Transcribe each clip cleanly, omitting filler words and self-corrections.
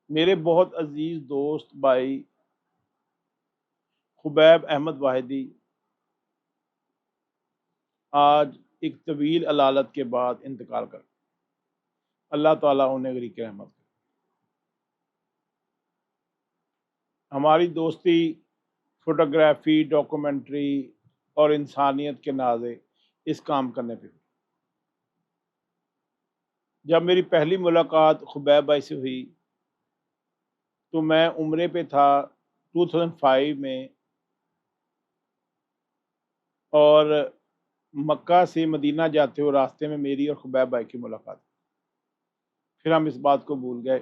میرے بہت عزیز دوست بھائی خبیب احمد واحدی آج ایک طویل علالت کے بعد انتقال کر گئے۔ اللہ تعالیٰ انہیں غریق رحمت کرے۔ ہماری دوستی فوٹوگرافی، ڈاکومنٹری اور انسانیت کے ناظر اس کام کرنے پہ ہوئی۔ جب میری پہلی ملاقات خبیب بھائی سے ہوئی تو میں عمرے پہ تھا 2005 میں، اور مکہ سے مدینہ جاتے ہوئے راستے میں میری اور خبیب بھائی کی ملاقات۔ پھر ہم اس بات کو بھول گئے۔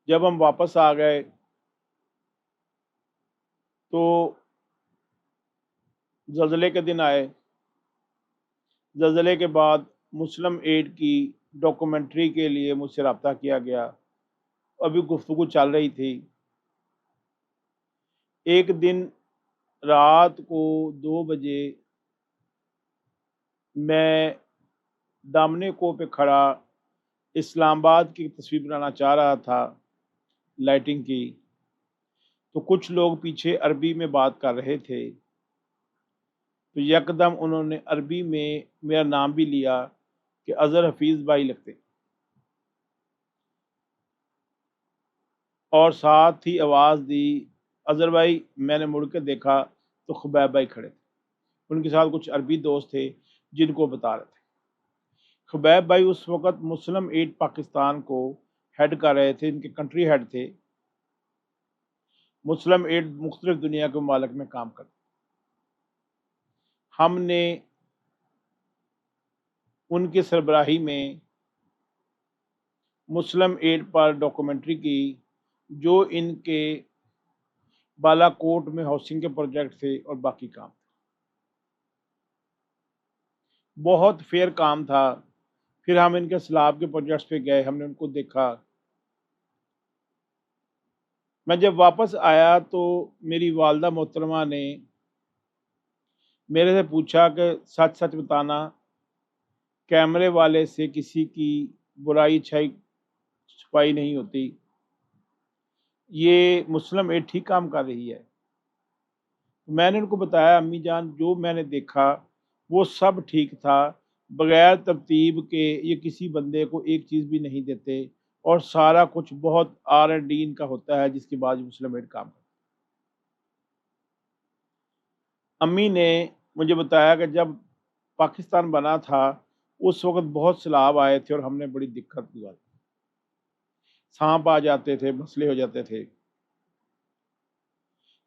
جب ہم واپس آ گئے تو زلزلے کے دن آئے۔ زلزلے کے بعد مسلم ایڈ کی ڈاکومنٹری کے لیے مجھ سے رابطہ کیا گیا۔ ابھی گفتگو چل رہی تھی۔ ایک دن رات کو 2 بجے میں دامنے کو پہ کھڑا اسلام آباد کی تصویر بنانا چاہ رہا تھا لائٹنگ کی، تو کچھ لوگ پیچھے عربی میں بات کر رہے تھے، تو یکدم انہوں نے عربی میں میرا نام بھی لیا کہ اظہر حفیظ بھائی لگتے، اور ساتھ ہی آواز دی اظہر بھائی۔ میں نے مڑ کے دیکھا تو خبیب بھائی کھڑے تھے، ان کے ساتھ کچھ عربی دوست تھے جن کو بتا رہے تھے۔ خبیب بھائی اس وقت مسلم ایڈ پاکستان کو ہیڈ کر رہے تھے، ان کے کنٹری ہیڈ تھے۔ مسلم ایڈ مختلف دنیا کے ممالک میں کام کرتے۔ ہم نے ان کی سربراہی میں مسلم ایڈ پر ڈاکومنٹری کی، جو ان کے بالا کوٹ میں ہاؤسنگ کے پروجیکٹ تھے اور باقی کام تھے۔ بہت فیئر کام تھا۔ پھر ہم ان کے سیلاب کے پروجیکٹس پہ گئے، ہم نے ان کو دیکھا۔ میں جب واپس آیا تو میری والدہ محترمہ نے میرے سے پوچھا کہ سچ سچ بتانا، کیمرے والے سے کسی کی برائی چھپائی نہیں ہوتی، یہ مسلم ایڈ ٹھیک کام کر رہی ہے؟ میں نے ان کو بتایا امی جان، جو میں نے دیکھا وہ سب ٹھیک تھا، بغیر ترتیب کے یہ کسی بندے کو ایک چیز بھی نہیں دیتے، اور سارا کچھ بہت R&D ان کا ہوتا ہے، جس کے بعد مسلم ایڈ کام کرتا۔ امی نے مجھے بتایا کہ جب پاکستان بنا تھا اس وقت بہت سیلاب آئے تھے اور ہم نے بڑی دقت گزاری، سانپ آ جاتے تھے، مسئلے ہو جاتے تھے،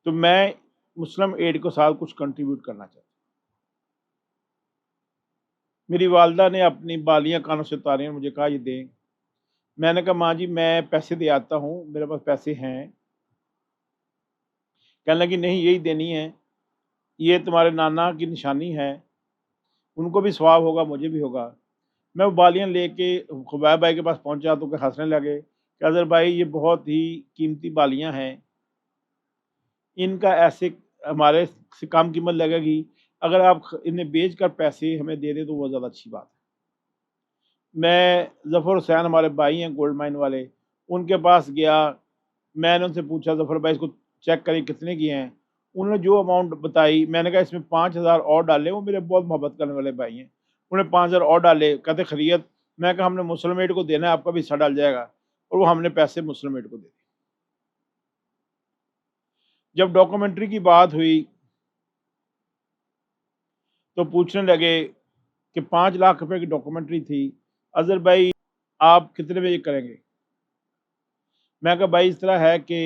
تو میں مسلم ایڈ کو ساتھ کچھ کنٹریبیوٹ کرنا چاہتا۔ میری والدہ نے اپنی بالیاں کانوں سے اتاری اور مجھے کہا یہ دیں۔ میں نے کہا ماں جی میں پیسے دے آتا ہوں، میرے پاس پیسے ہیں۔ کہنے لگی نہیں یہی دینی ہے، یہ تمہارے نانا کی نشانی ہے، ان کو بھی ثواب ہوگا مجھے بھی ہوگا۔ میں وہ بالیاں لے کے خبیب بھائی کے پاس پہنچا تو کہ ہنسنے لگے کہ اظہر بھائی یہ بہت ہی قیمتی بالیاں ہیں، ان کا ایسے ہمارے سے کم قیمت لگے گی، اگر آپ انہیں بیچ کر پیسے ہمیں دے دیں تو وہ زیادہ اچھی بات ہے۔ میں ظفر حسین ہمارے بھائی ہیں گولڈ مائن والے، ان کے پاس گیا، میں نے ان سے پوچھا ظفر بھائی اس کو چیک کریں کتنے کی ہیں؟ انہوں نے جو اماؤنٹ بتائی، میں نے کہا اس میں 5,000 اور ڈالے، وہ میرے بہت محبت کرنے والے بھائی ہیں، انہوں نے 5,000 اور ڈالے، کہتے خیریت؟ میں کہا ہم نے مسلم ایڈ کو دینا ہے، آپ کا بھی حصہ ڈال جائے گا، اور وہ ہم نے پیسے مسلم ایڈ کو دے دیے۔ جب ڈاکومنٹری کی بات ہوئی تو پوچھنے لگے کہ 5 لاکھ روپے کی ڈاکومنٹری تھی، اظہر بھائی آپ کتنے بجے کریں گے؟ میں کہا بھائی اس طرح ہے کہ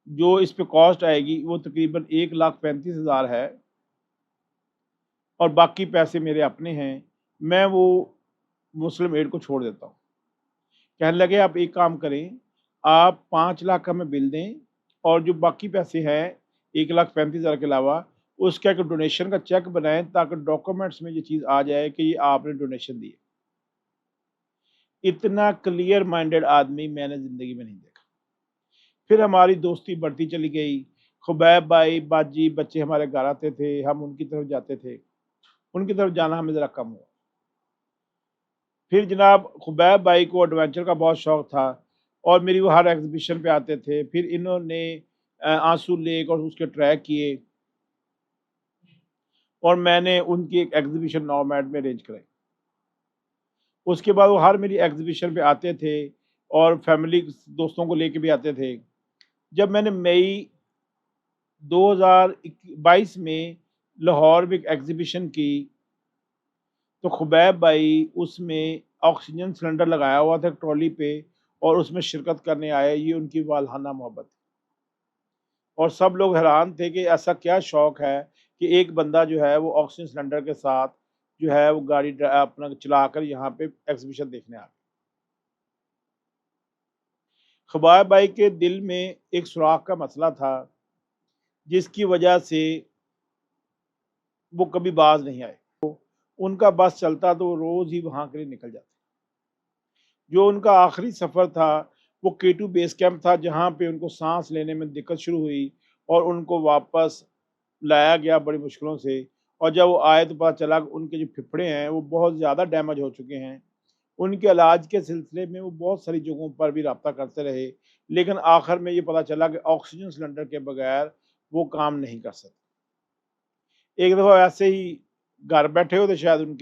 جو اس پہ کاسٹ آئے گی وہ تقریباً 1,35,000 ہے، اور باقی پیسے میرے اپنے ہیں، میں وہ مسلم ایڈ کو چھوڑ دیتا ہوں۔ کہنے لگے آپ ایک کام کریں، آپ 5 لاکھ ہمیں بل دیں، اور جو باقی پیسے ہیں 1,35,000 کے علاوہ اس کا ایک ڈونیشن کا چیک بنائیں، تاکہ ڈاکومنٹس میں یہ چیز آ جائے کہ یہ آپ نے ڈونیشن دی ہے۔ اتنا کلیئر مائنڈڈ آدمی میں نے زندگی میں نہیں دیکھا۔ پھر ہماری دوستی بڑھتی چلی گئی۔ خبیب بھائی باجی بچے ہمارے گھر آتے تھے، ہم ان کی طرف جاتے تھے، ان کی طرف جانا ہمیں ذرا کم ہوا۔ پھر جناب خبیب بھائی کو ایڈونچر کا بہت شوق تھا اور میری وہ ہر ایگزیبیشن پہ آتے تھے. پھر انہوں نے آنسو لیک اور اس کے ٹریک کیے اور میں نے ان کی ایک ایگزیبیشن نومیڈ میں ارینج کرائی. اس کے بعد وہ ہر میری ایگزیبیشن پہ آتے تھے اور فیملی دوستوں کو لے کے بھی آتے تھے. جب میں نے مئی 2022 میں لاہور میں ایک ایگزیبیشن کی تو خبیب بھائی اس میں آکسیجن سلنڈر لگایا ہوا تھا ٹرالی پہ اور اس میں شرکت کرنے آئے. یہ ان کی والہانہ محبت. اور سب لوگ حیران تھے کہ ایسا کیا شوق ہے کہ ایک بندہ جو ہے وہ آکسیجن سلنڈر کے ساتھ جو ہے وہ گاڑی اپنا چلا کر یہاں پہ ایگزیبیشن دیکھنے آ گئے. خبیب بھائی کے دل میں ایک سوراخ کا مسئلہ تھا جس کی وجہ سے وہ کبھی باز نہیں آئے. ان کا بس چلتا تو وہ روز ہی وہاں کے لیے نکل جاتے. جو ان کا آخری سفر تھا وہ K2 بیس کیمپ تھا جہاں پہ ان کو سانس لینے میں دقت شروع ہوئی اور ان کو واپس لایا گیا بڑی مشکلوں سے. اور جب وہ آئے تو پتہ چلا کہ ان کے جو پھپھڑے ہیں وہ بہت زیادہ ڈیمیج ہو چکے ہیں. ان کے علاج کے سلسلے میں وہ بہت ساری جگہوں پر بھی رابطہ کرتے رہے لیکن آخر میں یہ پتہ چلا کہ آکسیجن سلنڈر کے بغیر وہ کام نہیں کر سکتے. ایک دفعہ ایسے ہی گھر بیٹھے ہوتے شاید ان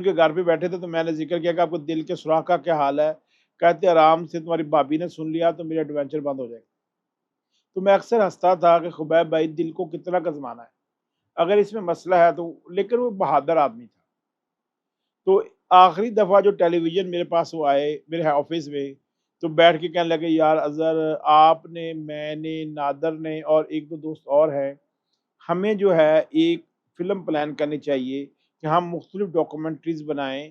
کے گھر پہ بیٹھے تھے تو میں نے ذکر کیا کہ آپ کو دل کے سوراخ کا کیا حال ہے. کہتے آرام سے تمہاری بھابھی نے سن لیا تو میرا ایڈونچر بند ہو جائے گا. تو میں اکثر ہنستا تھا کہ خبیب بھائی دل کو کتنا کا زمانہ ہے اگر اس میں مسئلہ ہے تو. لیکن وہ بہادر آدمی تھا. تو آخری دفعہ جو ٹیلی ویژن میرے پاس وہ آئے میرے آفس میں تو بیٹھ کے کہنے لگے یار اظہر آپ نے میں نے نادر نے اور ایک دو دوست اور ہیں ہمیں جو ہے ایک فلم پلان کرنی چاہیے کہ ہم مختلف ڈاکومنٹریز بنائیں.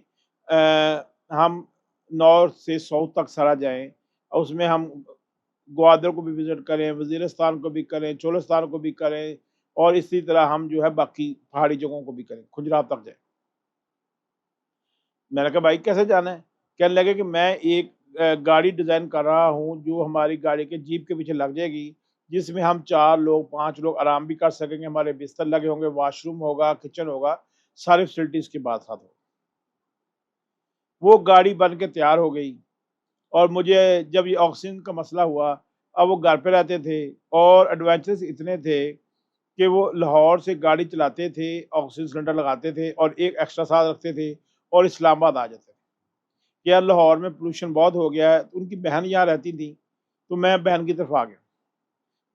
ہم نارتھ سے ساؤتھ تک سارا جائیں اور اس میں ہم گوادر کو بھی وزٹ کریں وزیرستان کو بھی کریں چولستان کو بھی کریں اور اسی طرح ہم جو ہے باقی پہاڑی جگہوں کو بھی کریں کھنجرات تک جائیں. میں نے کہا بھائی کیسے جانا ہے. کہنے لگے کہ میں ایک گاڑی ڈیزائن کر رہا ہوں جو ہماری گاڑی کے جیپ کے پیچھے لگ جائے گی جس میں ہم 4 لوگ 5 لوگ آرام بھی کر سکیں گے. ہمارے بستر لگے ہوں گے واش روم ہوگا کچن ہوگا ساری فیسلٹیز کے بعد ساتھ ہوگا. وہ گاڑی بن کے تیار ہو گئی اور مجھے جب یہ آکسیجن کا مسئلہ ہوا اب وہ گھر پہ رہتے تھے اور ایڈونچرز اتنے تھے کہ وہ لاہور سے گاڑی چلاتے تھے آکسیجن سلنڈر لگاتے تھے اور ایک ایکسٹرا ساتھ رکھتے تھے اور اسلام آباد آ جاتے تھے کہ یار لاہور میں پولوشن بہت ہو گیا ہے. ان کی بہن یہاں رہتی تھی تو میں بہن کی طرف آ گیا.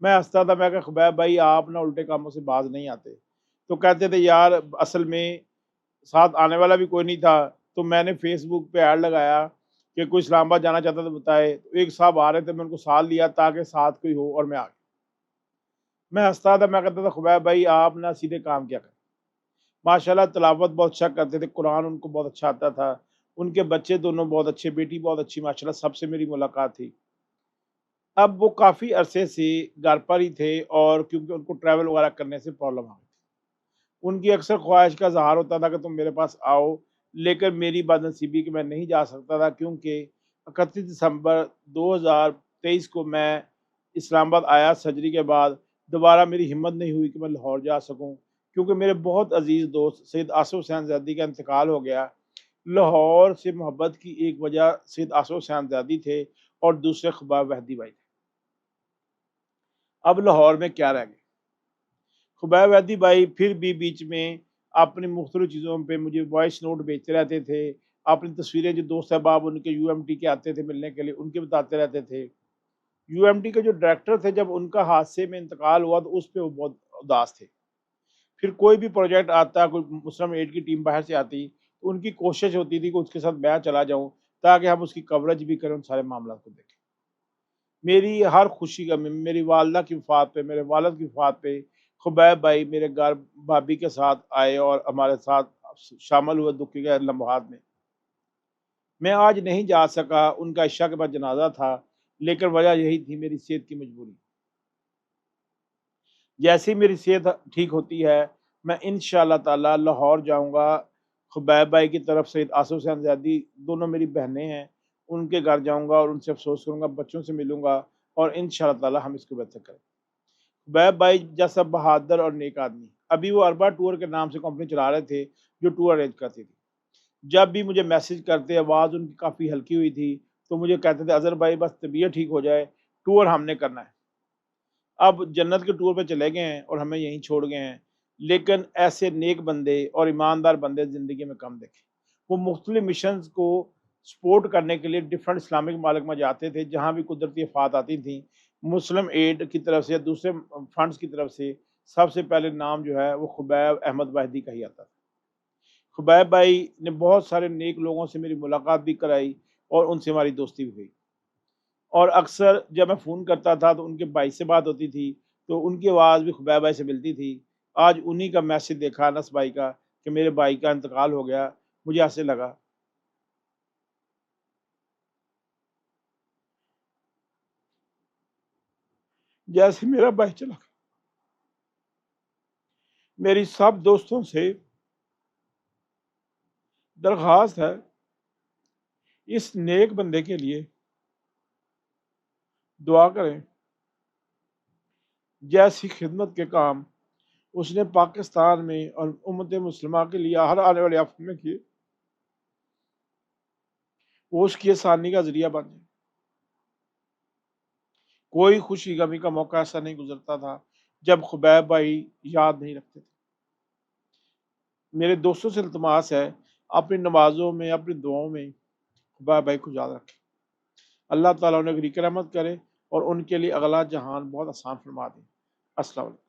میں ہنستا تھا میں کہ خبیب بھائی آپ نہ الٹے کاموں سے باز نہیں آتے. تو کہتے تھے یار اصل میں ساتھ آنے والا بھی کوئی نہیں تھا تو میں نے فیس بک پہ ایڈ لگایا کہ کوئی اسلام آباد جانا چاہتا تو بتائے. ایک صاحب آ رہے تھے میں ان کو ساتھ لیا تاکہ ساتھ کوئی ہو اور میں آ گیا. میں ہنستا تھا میں کہتا تھا خبیب بھائی آپ نہ سیدھے کام کیا کریں. ماشاءاللہ تلاوت بہت اچھا کرتے تھے قرآن ان کو بہت اچھا آتا تھا. ان کے بچے دونوں بہت اچھے بیٹی بہت اچھی ماشاءاللہ سب سے میری ملاقات تھی. اب وہ کافی عرصے سے گھر پر ہی تھے اور کیونکہ ان کو ٹریول وغیرہ کرنے سے پرابلم آ گئی. ان کی اکثر خواہش کا اظہار ہوتا تھا کہ تم میرے پاس آؤ لیکن میری بد نصیبی کہ میں نہیں جا سکتا تھا کیونکہ 31 دسمبر 2023 کو میں اسلام آباد آیا سرجری کے بعد. دوبارہ میری ہمت نہیں ہوئی کہ میں لاہور جا سکوں کیونکہ میرے بہت عزیز دوست سید آصف حسین زیدی کا انتقال ہو گیا. لاہور سے محبت کی ایک وجہ سید آصف حسین زیدی تھے اور دوسرے خبیب وحدی بھائی تھے. اب لاہور میں کیا رہ گئے. خبیب وحدی بھائی پھر بھی بیچ میں اپنی مختلف چیزوں پہ مجھے وائس نوٹ بھیجتے رہتے تھے. اپنی تصویریں جو دوست احباب ان کے UMT کے آتے تھے ملنے کے لیے ان کے بتاتے رہتے تھے. UMT کے جو ڈائریکٹر تھے جب ان کا حادثے میں انتقال ہوا تو اس پہ وہ بہت اداس تھے. پھر کوئی بھی پروجیکٹ آتا کوئی مسلم ایڈ کی ٹیم باہر سے آتی تو ان کی کوشش ہوتی تھی کہ اس کے ساتھ میں چلا جاؤں تاکہ ہم اس کی کوریج بھی کریں ان سارے معاملات کو دیکھیں. میری ہر خوشی کا میری والدہ کی وفات پہ میرے والد کی وفات پہ خبیب بھائی میرے گھر بھابھی کے ساتھ آئے اور ہمارے ساتھ شامل ہوئے دکھ کے لمحات میں. میں آج نہیں جا سکا ان کا عشاء کے بعد جنازہ تھا لیکن وجہ یہی تھی میری صحت کی مجبوری. جیسی میری صحت ٹھیک ہوتی ہے میں انشاءاللہ تعالی لاہور جاؤں گا. خبیب بھائی کی طرف سید آصف حسین زیدی دونوں میری بہنیں ہیں ان کے گھر جاؤں گا اور ان سے افسوس کروں گا بچوں سے ملوں گا اور انشاءاللہ تعالی ہم اس کو بہتر کریں. خبیب بھائی جیسا بہادر اور نیک آدمی. ابھی وہ اربا ٹور کے نام سے کمپنی چلا رہے تھے جو ٹور ارینج کرتی تھی. جب بھی مجھے میسج کرتے آواز ان کی کافی ہلکی ہوئی تھی تو مجھے کہتے تھے اظہر بھائی بس طبیعت ٹھیک ہو جائے، ٹور ہم نے کرنا ہے۔ اب جنت کے ٹور پہ چلے گئے ہیں اور ہمیں یہیں چھوڑ گئے ہیں، لیکن ایسے نیک بندے اور ایماندار بندے زندگی میں کم دیکھے۔ وہ مختلف مشنز کو سپورٹ کرنے کے لیے ڈفرینٹ اسلامک ممالک میں جاتے تھے، جہاں بھی قدرتی آفات آتی تھیں، مسلم ایڈ کی طرف سے یا دوسرے فنڈز کی طرف سے سب سے پہلے نام جو ہے وہ خبیب احمد واحدی کا ہی آتا تھا۔ خبیب بھائی نے بہت سارے نیک لوگوں سے میری ملاقات بھی کرائی اور ان سے ہماری دوستی بھی ہوئی، اور اکثر جب میں فون کرتا تھا تو ان کے بھائی سے بات ہوتی تھی تو ان کی آواز بھی خبیب بھائی سے ملتی تھی۔ آج انہی کا میسج دیکھا انس بھائی کا کہ میرے بھائی کا انتقال ہو گیا، مجھے ایسے لگا جیسے میرا بھائی چلا گیا۔ میری سب دوستوں سے درخواست ہے اس نیک بندے کے لیے دعا کریں، جیسی خدمت کے کام اس نے پاکستان میں اور امت مسلمہ کے لیے ہر آنے والے وقت میں کیے، وہ اس کی آسانی کا ذریعہ بن جائے۔ کوئی خوشی غمی کا موقع ایسا نہیں گزرتا تھا جب خبیب بھائی یاد نہیں رکھتے تھے۔ میرے دوستوں سے التماس ہے اپنی نمازوں میں، اپنی دعاؤں میں خبیب بھائی کو یاد رکھیں۔ اللہ تعالیٰ انہیں غریق رحمت کرے اور ان کے لیے اگلا جہان بہت آسان فرما دے۔ السلام علیکم۔